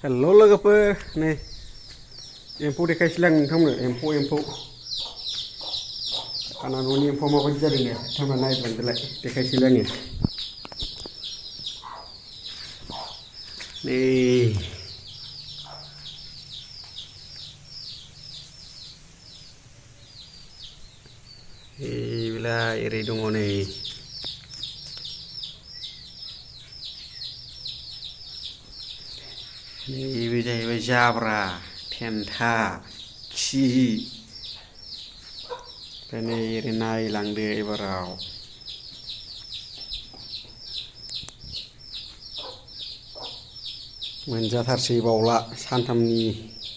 Hello Lwgwfwr, nih एम्फौ देखायसैलां नोंथांमोननो एम्फौ आंना न'नि एम्फौ माबायदि जादों ने नोंथांमोना नायलांदोलाय देखायसैलाय आङो नै बेलाय ओरै दङ नै नैबे जाहैबाय जाब्रा थेन्था खि ओमफ्राय नै ओरै नायलांदो एबाराव मोनजाथारसै बावला सानथामनि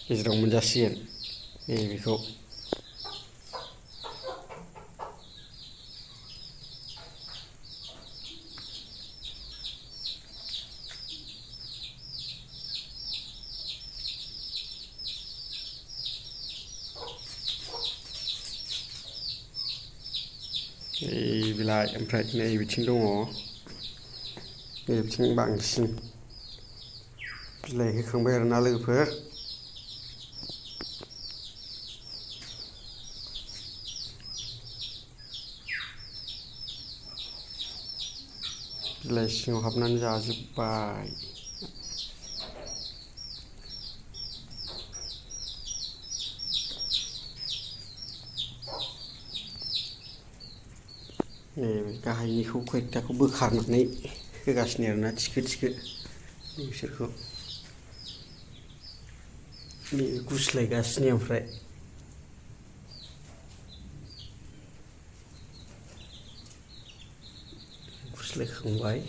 गेजेराव मोनजासिगोन नैबेखौ नै बेलाय ओमफ्राय नै बिथिं दङ नै बिथिं बांसिन बिलाइ होखांबाय आरोना लोगोफोर बिलाइ सिङाव हाबनानै जाजोब्बाय नैबे गाहायनिखौ खयटाखौ बोखारनानै होगासिनो आरोना थिखो बिसोरखौ नैबे गुस्लायगासिनो ओमफ्राय गुस्लायखांबाय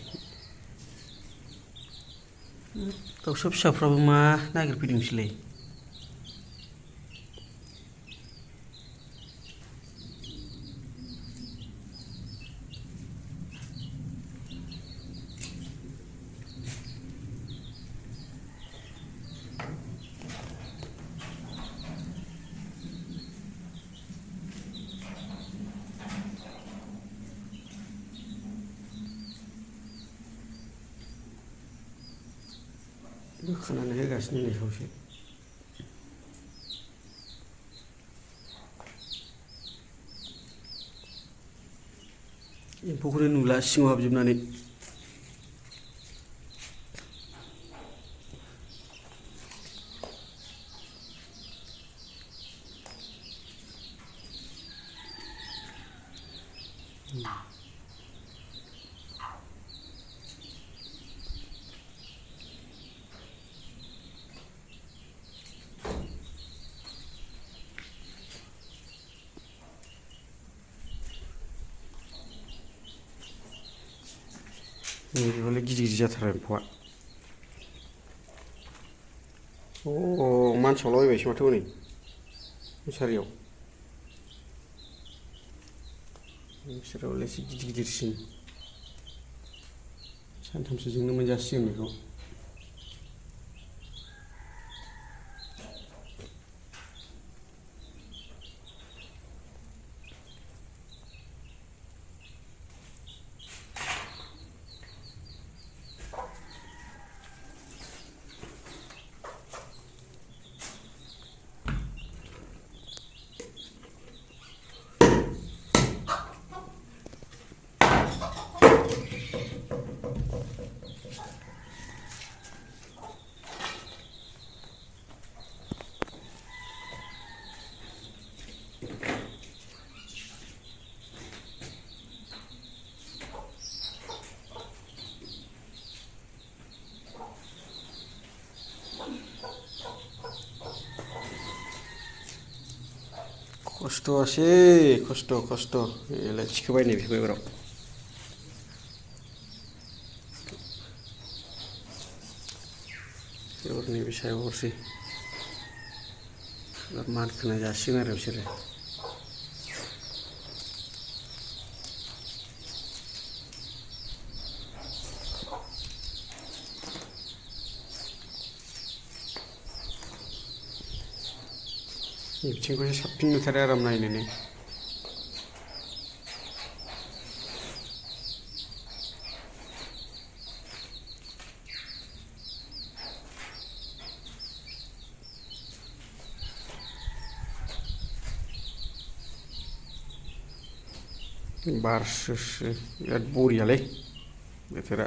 दाउसा फिसाफ्राबो मा नागिरफैदों बिसोरलाय बोखानानै होगासिनो नै खावसे एम्फौखौनो नुला सिङाव हाबजोबनानै नैबेबालाय गिदिर जाथारो एम्फौआ मानसावलाबायबायसो माथो हनै मुसारियाव बिसोरावलाय एसे गिदिरसिन सानथामसोजोंनो मोनजासिगोन बेखौ खस्थ'आसै खस्थ' बेलाय थिखोबाय नै बेखौ एबाराव नैबे सायाव हरसै एबार मानखोना जासिगोन आरो बिसोरो बिथिंखौसो साबसिन नुथारो आराम नायनोनो बार स्रो स्रो बिराद बरियालै बोथोरा